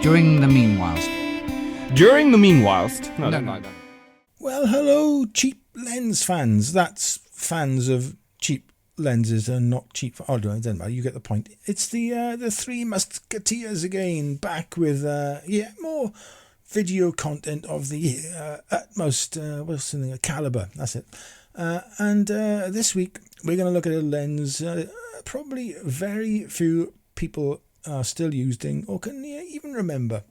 During the meanwhilest. During the meanwhilest. No, No, don't no. like that. Well, hello, cheap lens fans. That's fans of cheap lenses and not cheap. Oh, no, it doesn't matter. You get the point. It's the Three Musketeers again, back with more video content of the utmost caliber. That's it. And this week we're going to look at a lens probably very few people are still using or can even remember.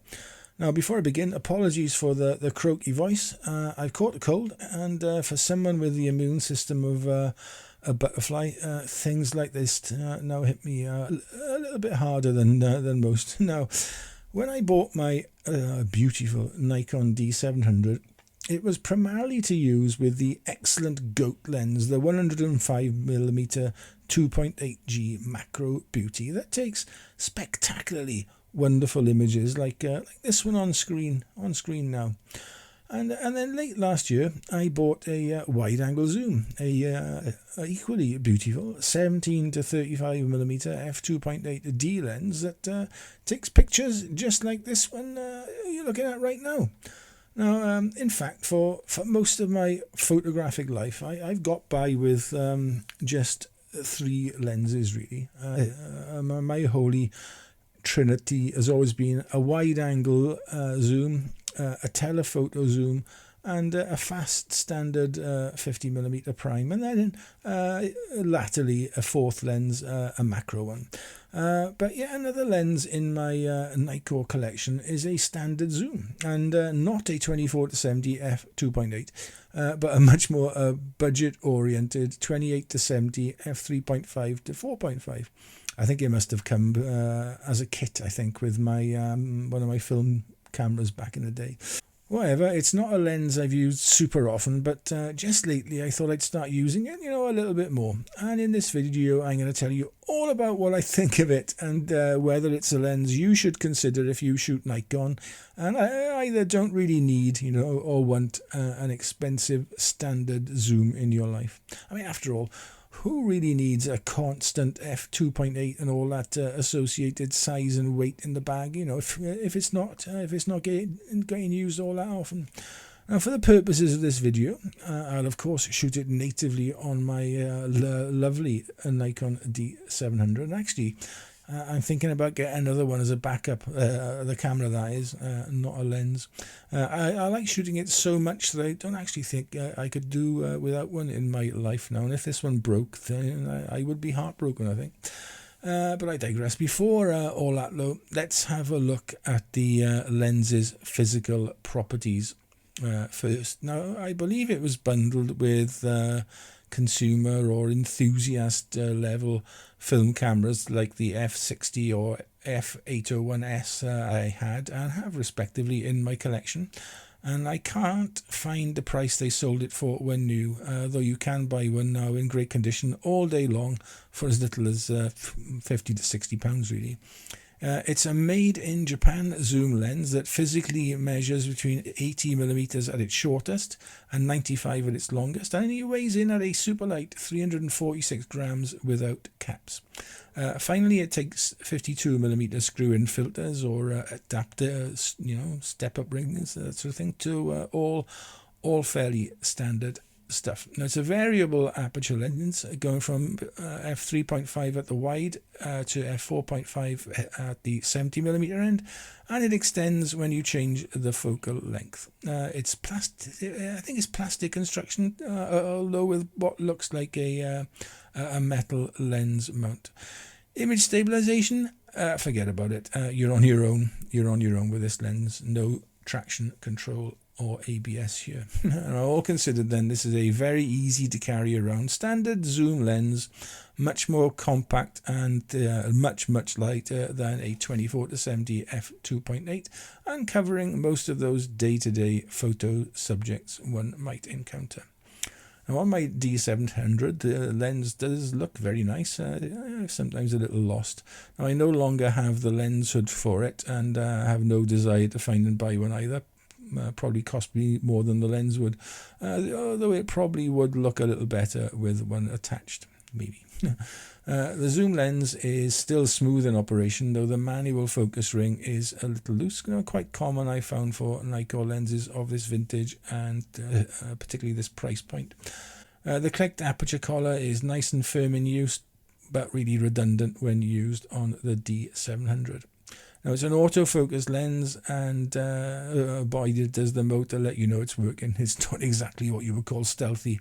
Now, before I begin, apologies for the croaky voice. I've caught a cold, and for someone with the immune system of a butterfly, things like this now hit me a little bit harder than most. Now, when I bought my beautiful Nikon D700, it was primarily to use with the excellent GOAT lens, the 105mm 2.8G macro beauty that takes spectacularly wonderful images like this one on screen now. And then late last year I bought a wide angle zoom, a equally beautiful 17 to 35mm f2.8D lens that takes pictures just like this one you're looking at right now. Now, in fact, for most of my photographic life, I've got by with just three lenses, really. My holy trinity has always been a wide-angle zoom, a telephoto zoom, and a fast standard 50mm prime, and then latterly a fourth lens, a macro one. But yeah, another lens in my Nikkor collection is a standard zoom, and not a 24-70 f2.8, but a much more budget-oriented 28-70 f3.5 to 4.5. I think it must have come as a kit, I think, with my one of my film cameras back in the day. Whatever, it's not a lens I've used super often, but just lately I thought I'd start using it, a little bit more. And in this video I'm going to tell you all about what I think of it and whether it's a lens you should consider if you shoot Nikon and either don't really need, or want an expensive standard zoom in your life. I mean, after all, who really needs a constant f2.8 and all that associated size and weight in the bag? If it's not getting used all that often. Now, for the purposes of this video, I'll of course shoot it natively on my lovely Nikon D700. And actually, I'm thinking about getting another one as a backup, the camera that is, not a lens. I like shooting it so much that I don't actually think I could do without one in my life now. And if this one broke, then I would be heartbroken, I think. But I digress. Before all that though, let's have a look at the lens's physical properties first. Now, I believe it was bundled with consumer or enthusiast level film cameras like the f60 or f801S I had and have respectively in my collection, and I can't find the price they sold it for when new, though you can buy one now in great condition all day long for as little as 50 to 60 pounds really. It's a made in Japan zoom lens that physically measures between 80mm at its shortest and 95 at its longest, and it weighs in at a super light 346 grams without caps. Finally, it takes 52mm screw-in filters or adapters, step up rings, that sort of thing, to all fairly standard stuff. Now, it's a variable aperture lens going from f3.5 at the wide to f4.5 at the 70mm end, and it extends when you change the focal length. It's plastic. I think it's plastic construction, although with what looks like a metal lens mount. Image stabilization, forget about it. You're on your own. You're on your own with this lens. No traction control or ABS here. And all considered then, this is a very easy to carry around standard zoom lens, much more compact and much lighter than a 24-70 f2.8, and covering most of those day-to-day photo subjects one might encounter. Now, on my D700, the lens does look very nice, sometimes a little lost. Now, I no longer have the lens hood for it, and have no desire to find and buy one either. Probably cost me more than the lens would, although it probably would look a little better with one attached, maybe. The zoom lens is still smooth in operation, though the manual focus ring is a little loose. Quite common, I found, for Nikkor lenses of this vintage and particularly this price point. The clicked aperture collar is nice and firm in use, but really redundant when used on the D700. Now, it's an autofocus lens, and boy, does the motor let you know it's working. It's not exactly what you would call stealthy.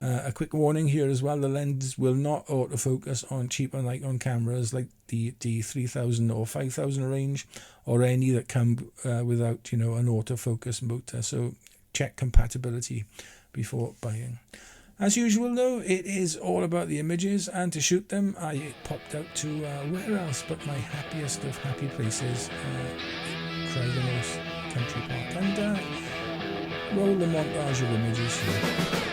A quick warning here as well, the lens will not autofocus on cheaper Nikon cameras like the D3000 or 5000 range, or any that come without, an autofocus motor. So check compatibility before buying. As usual, though, it is all about the images, and to shoot them, I popped out to where else but my happiest of happy places, Craigenose Country Park, and roll the montage of images here.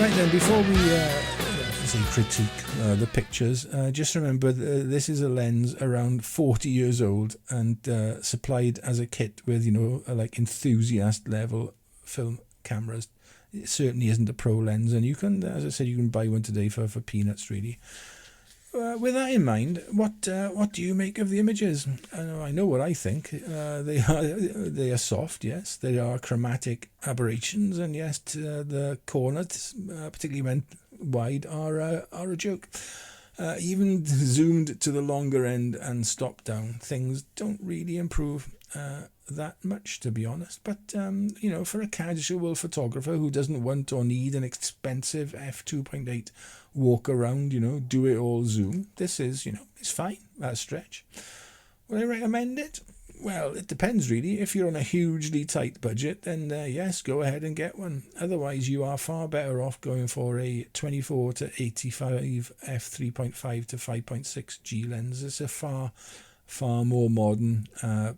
Right then, before we critique the pictures, just remember this is a lens around 40 years old and supplied as a kit with, like enthusiast level film cameras. It certainly isn't a pro lens, and you can, as I said, you can buy one today for peanuts, really. With that in mind, what do you make of the images? I know what I think. They are soft, yes. They are chromatic aberrations, and yes, the corners, particularly when wide, are a joke. Even zoomed to the longer end and stopped down, things don't really improve that much, to be honest. But for a casual photographer who doesn't want or need an expensive f2.8 walk around, do it all zoom, this is, it's fine at a stretch. Would I recommend it? Well, it depends really. If you're on a hugely tight budget, then yes, go ahead and get one. Otherwise, you are far better off going for a 24 to 85 f3.5 to 5.6 G lens. It's a far more modern,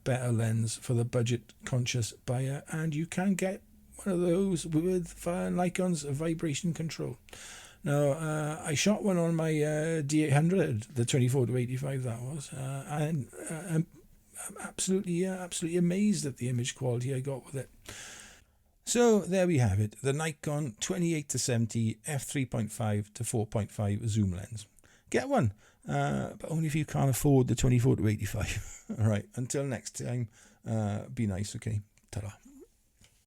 better lens for the budget-conscious buyer, and you can get one of those with Nikon's vibration control. Now, I shot one on my D800, the 24 to 85 that was, and I'm absolutely amazed at the image quality I got with it. So there we have it, the Nikon 28 to 70 f3.5 to 4.5 zoom lens. Get one, but only if you can't afford the 24 to 85. All right, until next time, be nice, okay? Ta-da.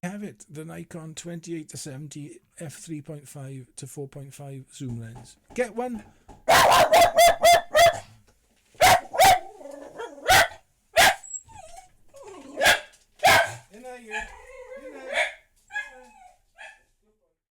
Have it, the Nikon 28 to 70 f3.5 to 4.5 zoom lens. Get one.